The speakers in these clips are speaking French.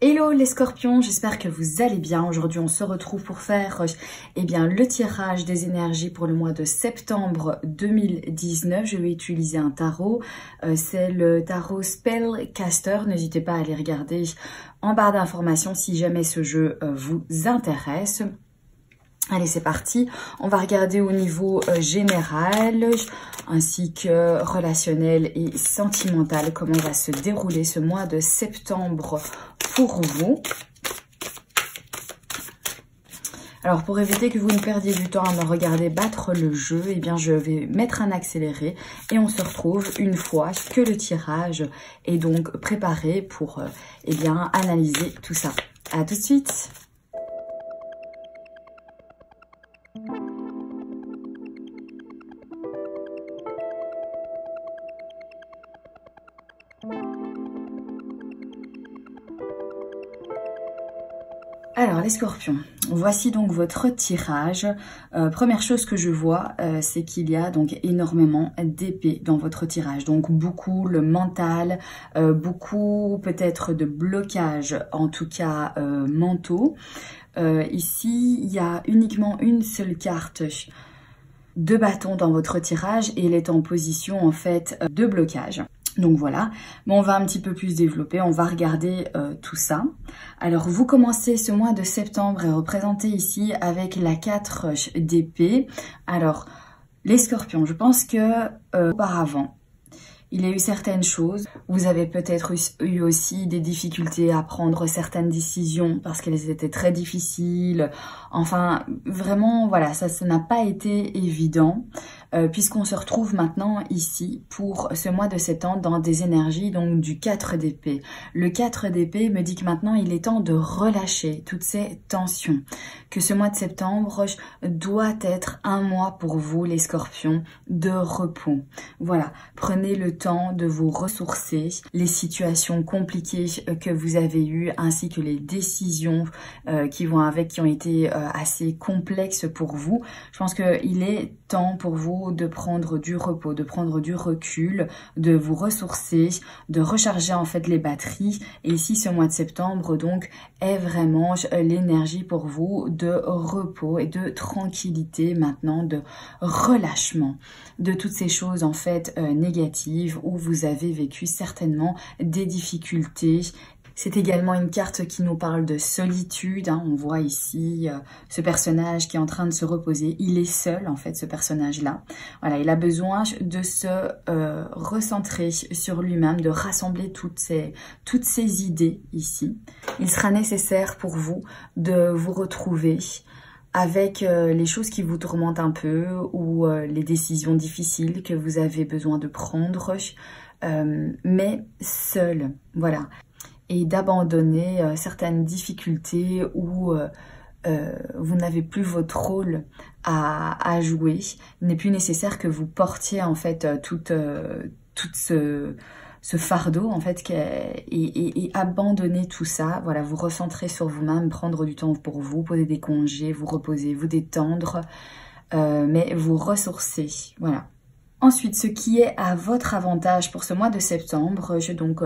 Hello les scorpions, j'espère que vous allez bien. Aujourd'hui on se retrouve pour faire le tirage des énergies pour le mois de septembre 2019. Je vais utiliser un tarot, c'est le tarot Spellcaster. N'hésitez pas à aller regarder en barre d'informations si jamais ce jeu vous intéresse. Allez, c'est parti. On va regarder au niveau général, ainsi que relationnel et sentimental, comment va se dérouler ce mois de septembre pour vous. Alors, pour éviter que vous ne perdiez du temps à me regarder battre le jeu, eh bien, je vais mettre un accéléré et on se retrouve une fois que le tirage est donc préparé pour analyser tout ça. À tout de suite. Alors les scorpions, voici donc votre tirage. Première chose que je vois, c'est qu'il y a donc énormément d'épées dans votre tirage. Donc beaucoup le mental, beaucoup peut-être de blocages, en tout cas mentaux. Ici, il y a uniquement une seule carte de bâton dans votre tirage et elle est en position en fait de blocage. Donc voilà, mais on va un petit peu plus développer, on va regarder tout ça. Alors vous commencez ce mois de septembre et représenté ici avec la 4 d'épée. Alors les scorpions, je pense que auparavant, il y a eu certaines choses. Vous avez peut-être eu aussi des difficultés à prendre certaines décisions parce qu'elles étaient très difficiles. Enfin, vraiment, voilà, ça n'a pas été évident. Puisqu'on se retrouve maintenant ici pour ce mois de septembre dans des énergies donc du 4 d'épée. Le 4 d'épée me dit que maintenant il est temps de relâcher toutes ces tensions. Que ce mois de septembre doit être un mois pour vous les scorpions de repos. Voilà, prenez le temps de vous ressourcer. Les situations compliquées que vous avez eues ainsi que les décisions qui vont avec, qui ont été assez complexes pour vous. Je pense qu'il est temps pour vous de prendre du repos, de prendre du recul, de vous ressourcer, de recharger en fait les batteries. Et ici, ce mois de septembre, donc, est vraiment l'énergie pour vous de repos et de tranquillité maintenant, de relâchement de toutes ces choses en fait négatives où vous avez vécu certainement des difficultés. C'est également une carte qui nous parle de solitude. On voit ici ce personnage qui est en train de se reposer. Il est seul, en fait, ce personnage-là. Voilà, il a besoin de se recentrer sur lui-même, de rassembler toutes ces idées ici. Il sera nécessaire pour vous de vous retrouver avec les choses qui vous tourmentent un peu ou les décisions difficiles que vous avez besoin de prendre, mais seul. Voilà. Et d'abandonner certaines difficultés où vous n'avez plus votre rôle à jouer. Il n'est plus nécessaire que vous portiez en fait tout ce fardeau en fait et abandonner tout ça. Voilà, vous recentrer sur vous-même, prendre du temps pour vous, poser des congés, vous reposer, vous détendre, mais vous ressourcer. Voilà. Ensuite, ce qui est à votre avantage pour ce mois de septembre, donc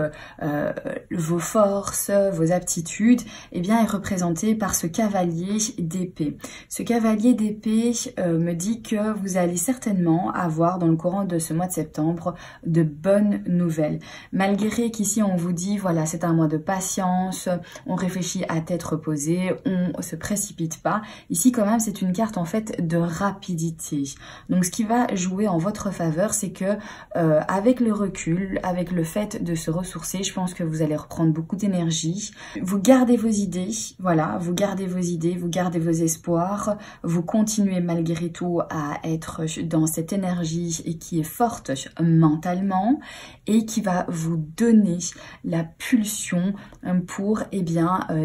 vos forces, vos aptitudes, eh bien, est représenté par ce cavalier d'épée. Ce cavalier d'épée me dit que vous allez certainement avoir dans le courant de ce mois de septembre de bonnes nouvelles. Malgré qu'ici on vous dit, voilà, c'est un mois de patience, on réfléchit à tête reposée, on se précipite pas. Ici, quand même, c'est une carte en fait de rapidité. Donc, ce qui va jouer en votre faveur, c'est que avec le recul, avec le fait de se ressourcer, je pense que vous allez reprendre beaucoup d'énergie. Vous gardez vos idées, voilà, vous gardez vos idées, vous gardez vos espoirs, vous continuez malgré tout à être dans cette énergie et qui est forte mentalement et qui va vous donner la pulsion pour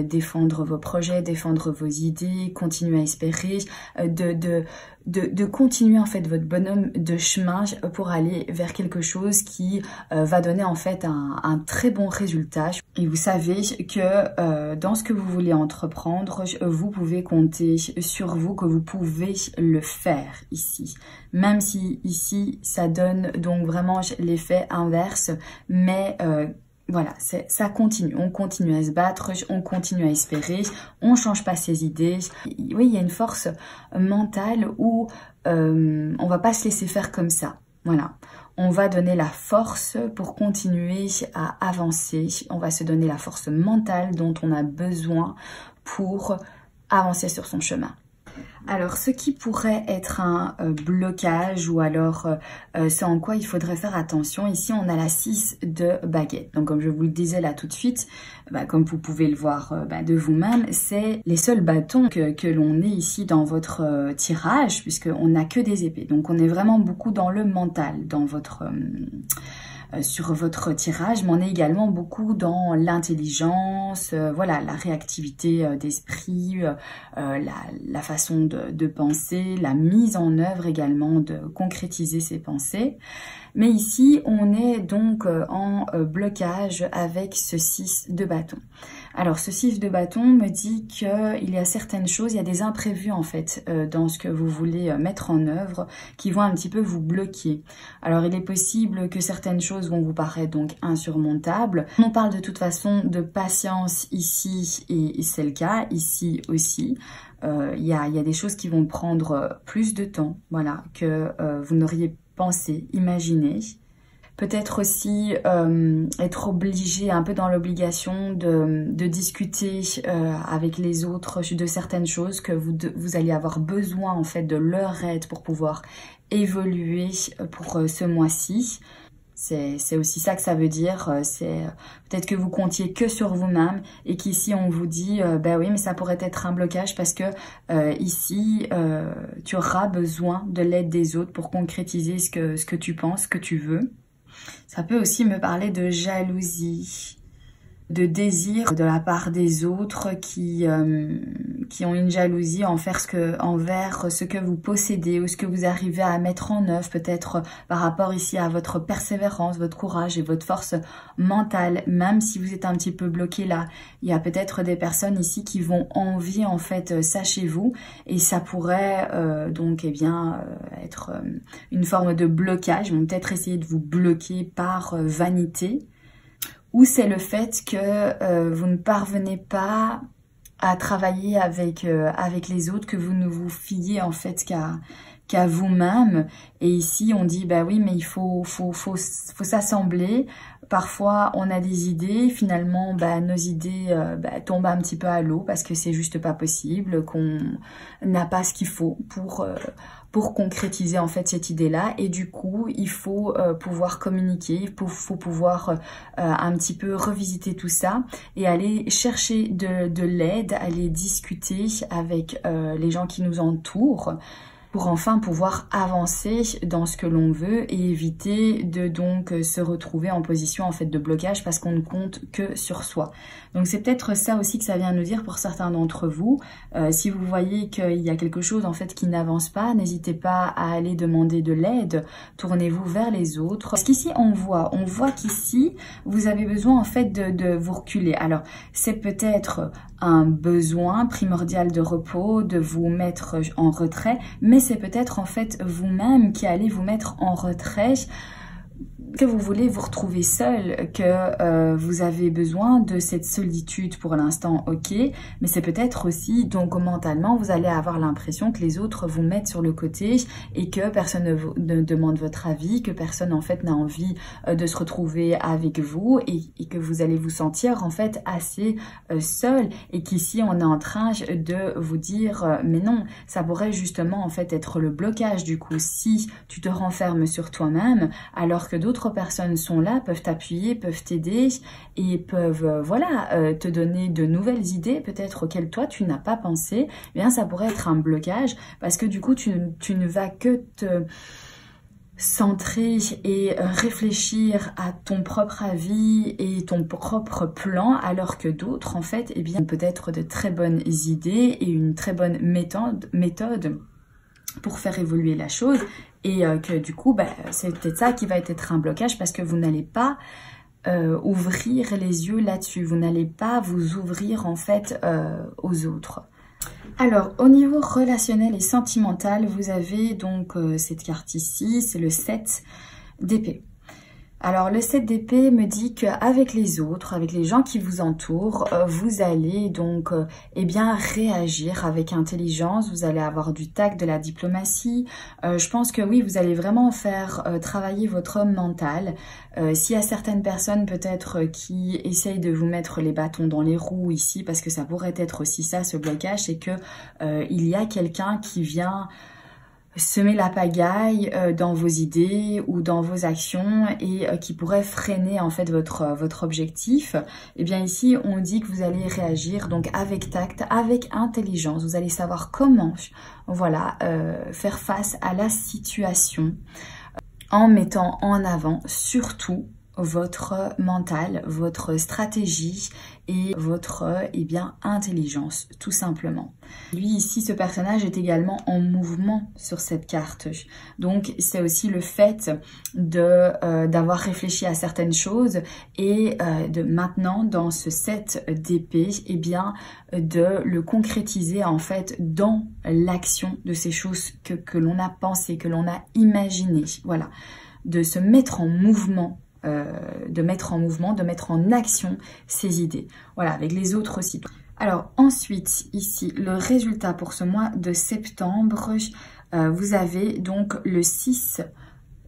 défendre vos projets, défendre vos idées, continuer à espérer, de continuer en fait votre bonhomme de chemin pour aller vers quelque chose qui va donner en fait un très bon résultat. Et vous savez que dans ce que vous voulez entreprendre, vous pouvez compter sur vous, que vous pouvez le faire ici. Même si ici ça donne donc vraiment l'effet inverse, mais voilà, ça continue. On continue à se battre, on continue à espérer, on change pas ses idées. Oui, il y a une force mentale où on va pas se laisser faire comme ça. Voilà, on va donner la force pour continuer à avancer. On va se donner la force mentale dont on a besoin pour avancer sur son chemin. Alors, ce qui pourrait être un blocage ou alors ce en quoi il faudrait faire attention, ici on a la 6 de baguette. Donc comme je vous le disais là tout de suite, comme vous pouvez le voir de vous-même, c'est les seuls bâtons que l'on ait ici dans votre tirage, puisqu'on n'a que des épées. Donc on est vraiment beaucoup dans le mental, dans votre... sur votre tirage, mais on est également beaucoup dans l'intelligence, voilà, la réactivité d'esprit, la façon de penser, la mise en œuvre également de concrétiser ses pensées. Mais ici, on est donc en blocage avec ce 6 de bâton. Alors, ce 6 de bâton me dit qu'il y a certaines choses, il y a des imprévus en fait dans ce que vous voulez mettre en œuvre qui vont un petit peu vous bloquer. Alors, il est possible que certaines choses vont vous paraître donc insurmontables. On parle de toute façon de patience ici et c'est le cas ici aussi. Il y a des choses qui vont prendre plus de temps, voilà, que vous n'auriez pensé, imaginé. Peut-être aussi être obligé, un peu dans l'obligation de discuter avec les autres de certaines choses, que vous allez avoir besoin en fait de leur aide pour pouvoir évoluer pour ce mois-ci. C'est aussi ça que ça veut dire, c'est peut-être que vous comptiez que sur vous-même et qu'ici on vous dit ben oui mais ça pourrait être un blocage parce que ici tu auras besoin de l'aide des autres pour concrétiser ce que tu penses, ce que tu veux. Ça peut aussi me parler de jalousie, de désir de la part des autres qui ont une jalousie envers ce que vous possédez ou ce que vous arrivez à mettre en œuvre, peut-être par rapport ici à votre persévérance, votre courage et votre force mentale. Même si vous êtes un petit peu bloqué là, il y a peut-être des personnes ici qui vont envier en fait ça chez vous et ça pourrait donc eh bien être une forme de blocage. Ils vont peut-être essayer de vous bloquer par vanité. Ou c'est le fait que vous ne parvenez pas à travailler avec les autres, que vous ne vous fiez en fait qu'à vous-même. Et ici, on dit, bah oui, mais il faut s'assembler. Parfois, on a des idées, finalement, nos idées tombent un petit peu à l'eau parce que c'est juste pas possible, qu'on n'a pas ce qu'il faut pour concrétiser en fait cette idée-là. Et du coup, il faut pouvoir communiquer, il faut pouvoir un petit peu revisiter tout ça et aller chercher de l'aide, aller discuter avec les gens qui nous entourent, pour enfin pouvoir avancer dans ce que l'on veut et éviter de donc se retrouver en position en fait de blocage parce qu'on ne compte que sur soi. Donc c'est peut-être ça aussi que ça vient nous dire pour certains d'entre vous. Si vous voyez qu'il y a quelque chose en fait qui n'avance pas, n'hésitez pas à aller demander de l'aide, tournez-vous vers les autres. Parce qu'ici on voit qu'ici vous avez besoin en fait de vous reculer. Alors c'est peut-être un besoin primordial de repos, de vous mettre en retrait, mais c'est peut-être en fait vous-même qui allez vous mettre en retrait, que vous voulez vous retrouver seul, que vous avez besoin de cette solitude pour l'instant, ok, mais c'est peut-être aussi, donc mentalement, vous allez avoir l'impression que les autres vous mettent sur le côté et que personne ne demande votre avis, que personne en fait n'a envie de se retrouver avec vous et que vous allez vous sentir en fait assez seul et qu'ici on est en train de vous dire mais non, ça pourrait justement en fait être le blocage du coup si tu te renfermes sur toi-même alors que d'autres personnes sont là, peuvent t'appuyer, peuvent t'aider et peuvent te donner de nouvelles idées peut-être auxquelles toi tu n'as pas pensé. Eh bien ça pourrait être un blocage parce que du coup tu ne vas que te centrer et réfléchir à ton propre avis et ton propre plan alors que d'autres en fait eh bien ont peut-être de très bonnes idées et une très bonne méthode pour faire évoluer la chose et que du coup c'est peut-être ça qui va être un blocage parce que vous n'allez pas ouvrir les yeux là-dessus, vous n'allez pas vous ouvrir en fait aux autres. Alors au niveau relationnel et sentimental, vous avez donc cette carte ici, c'est le 7 d'épée. Alors le 7 d'épée me dit qu'avec les autres, avec les gens qui vous entourent, vous allez donc eh bien réagir avec intelligence, vous allez avoir du tact, de la diplomatie. Je pense que oui, vous allez vraiment faire travailler votre mental. S'il y a certaines personnes peut-être qui essayent de vous mettre les bâtons dans les roues ici, parce que ça pourrait être aussi ça, ce blocage, c'est que il y a quelqu'un qui vient semer la pagaille dans vos idées ou dans vos actions et qui pourrait freiner en fait votre objectif. Et bien ici on dit que vous allez réagir donc avec tact, avec intelligence. Vous allez savoir comment voilà faire face à la situation en mettant en avant surtout votre mental, votre stratégie et votre intelligence, tout simplement. Lui ici, ce personnage est également en mouvement sur cette carte. Donc c'est aussi le fait d'avoir réfléchi à certaines choses et de maintenant dans ce 7 d'épée, de le concrétiser en fait dans l'action de ces choses que l'on a pensé, que l'on a imaginé. Voilà, de se mettre en mouvement. De mettre en action ces idées. Voilà, avec les autres aussi. Alors ensuite, ici, le résultat pour ce mois de septembre, vous avez donc le 6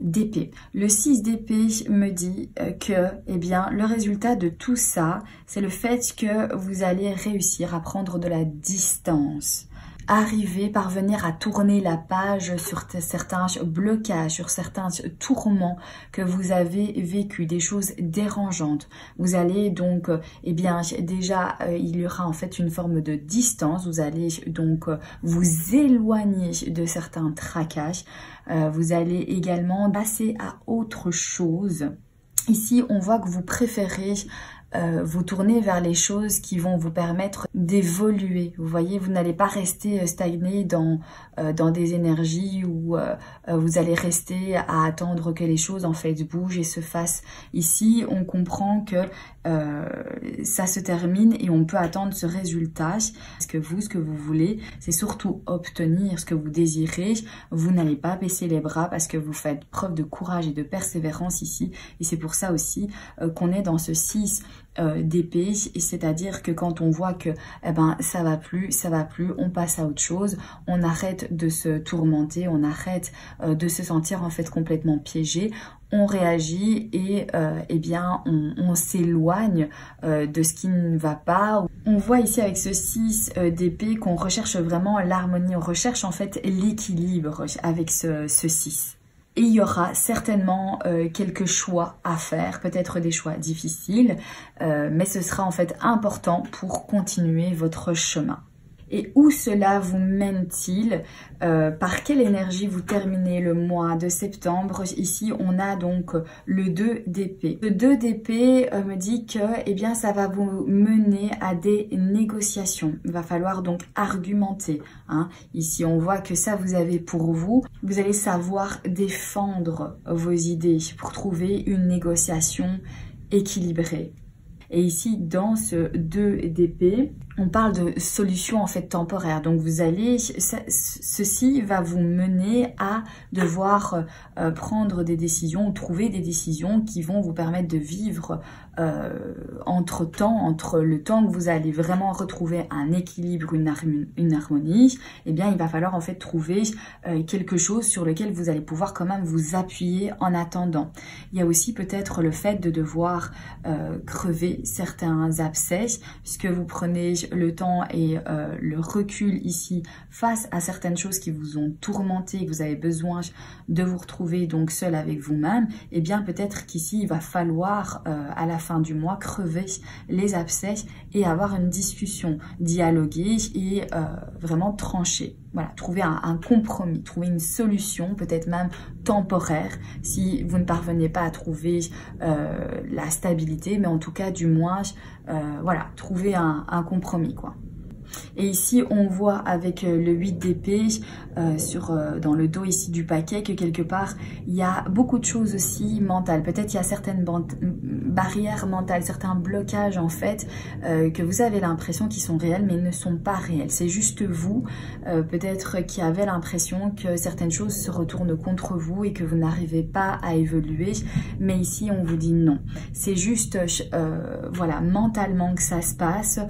d'épée. Le 6 d'épée me dit que le résultat de tout ça, c'est le fait que vous allez réussir à prendre de la distance. Parvenir à tourner la page sur certains blocages, sur certains tourments que vous avez vécu, des choses dérangeantes. Vous allez donc, déjà, il y aura en fait une forme de distance. Vous allez donc vous éloigner de certains tracages. Vous allez également passer à autre chose. Ici, on voit que vous préférez vous tournez vers les choses qui vont vous permettre d'évoluer. Vous voyez, vous n'allez pas rester stagné dans des énergies où vous allez rester à attendre que les choses en fait bougent et se fassent. Ici, on comprend que ça se termine et on peut attendre ce résultat. Parce que vous, ce que vous voulez, c'est surtout obtenir ce que vous désirez. Vous n'allez pas baisser les bras parce que vous faites preuve de courage et de persévérance ici. Et c'est pour ça aussi qu'on est dans ce 6 d'épée, c'est-à-dire que quand on voit que ça va plus, on passe à autre chose, on arrête de se tourmenter, on arrête de se sentir en fait complètement piégé, on réagit et on s'éloigne de ce qui ne va pas. On voit ici avec ce 6 d'épée qu'on recherche vraiment l'harmonie, on recherche en fait l'équilibre avec ce 6. Et il y aura certainement quelques choix à faire, peut-être des choix difficiles, mais ce sera en fait important pour continuer votre chemin. Et où cela vous mène-t-il? Par quelle énergie vous terminez le mois de septembre? Ici, on a donc le 2 d'épée. Le 2 d'épée me dit que ça va vous mener à des négociations. Il va falloir donc argumenter. Ici, on voit que ça, vous avez pour vous. Vous allez savoir défendre vos idées pour trouver une négociation équilibrée. Et ici, dans ce 2 d'épée, on parle de solutions en fait temporaires. Donc vous allez, ceci va vous mener à devoir prendre des décisions ou trouver des décisions qui vont vous permettre de vivre entre le temps que vous allez vraiment retrouver un équilibre, une harmonie, il va falloir en fait trouver quelque chose sur lequel vous allez pouvoir quand même vous appuyer en attendant. Il y a aussi peut-être le fait de devoir crever certains abcès, puisque vous prenez le temps et le recul ici face à certaines choses qui vous ont tourmenté, que vous avez besoin de vous retrouver donc seul avec vous-même, peut-être qu'ici il va falloir à la fin du mois crever les abcès et avoir une discussion, dialoguer et vraiment trancher. Voilà, trouver un compromis, trouver une solution, peut-être même temporaire, si vous ne parvenez pas à trouver la stabilité, mais en tout cas, du moins, trouver un compromis, quoi. Et ici, on voit avec le 8 d'épée dans le dos ici du paquet que quelque part, il y a beaucoup de choses aussi mentales. Peut-être il y a certaines barrières mentales, certains blocages en fait, que vous avez l'impression qu'ils sont réels, mais ils ne sont pas réels. C'est juste vous, peut-être qui avez l'impression que certaines choses se retournent contre vous et que vous n'arrivez pas à évoluer. Mais ici, on vous dit non. C'est juste, voilà, mentalement que ça se passe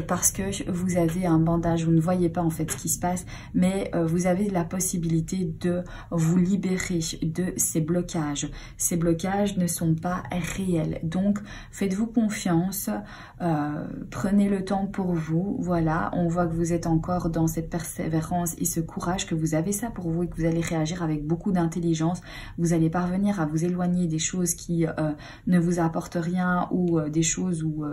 parce que vous avez un bandage. Vous ne voyez pas en fait ce qui se passe, mais vous avez la possibilité de vous libérer de ces blocages. Ces blocages ne sont pas réels. Donc, faites-vous confiance. Prenez le temps pour vous. Voilà, on voit que vous êtes encore dans cette persévérance et ce courage, que vous avez ça pour vous et que vous allez réagir avec beaucoup d'intelligence. Vous allez parvenir à vous éloigner des choses qui ne vous apportent rien ou des choses où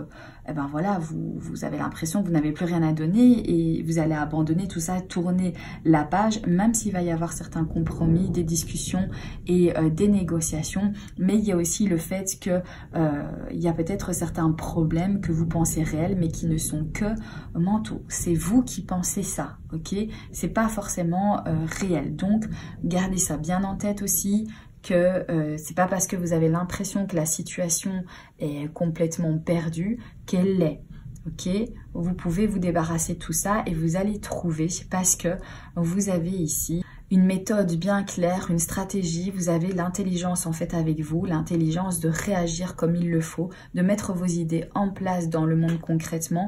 eh ben voilà, vous avez l'impression que vous n'avez plus rien à donner et vous allez abandonner tout ça, tourner la page, même s'il va y avoir certains compromis, des discussions et des négociations. Mais il y a aussi le fait que il y a peut-être certains problèmes que vous pensez réels mais qui ne sont que mentaux. C'est vous qui pensez ça, ok? C'est pas forcément réel. Donc, gardez ça bien en tête aussi, que c'est pas parce que vous avez l'impression que la situation est complètement perdue qu'elle l'est. Ok, vous pouvez vous débarrasser de tout ça et vous allez trouver, parce que vous avez ici une méthode bien claire, une stratégie, vous avez l'intelligence en fait avec vous, l'intelligence de réagir comme il le faut, de mettre vos idées en place dans le monde concrètement.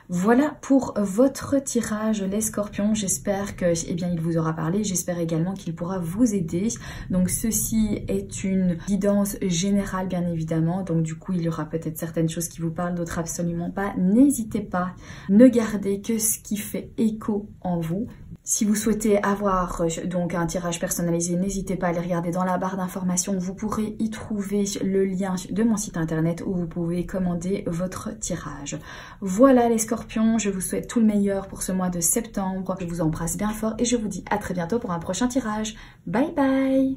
Voilà pour votre tirage les scorpions, j'espère que il vous aura parlé, j'espère également qu'il pourra vous aider. Donc ceci est une guidance générale bien évidemment, donc du coup il y aura peut-être certaines choses qui vous parlent, d'autres absolument pas. N'hésitez pas, ne gardez que ce qui fait écho en vous. Si vous souhaitez avoir donc un tirage personnalisé, n'hésitez pas à aller regarder dans la barre d'informations. Vous pourrez y trouver le lien de mon site internet où vous pouvez commander votre tirage. Voilà les scorpions, je vous souhaite tout le meilleur pour ce mois de septembre. Je vous embrasse bien fort et je vous dis à très bientôt pour un prochain tirage. Bye bye!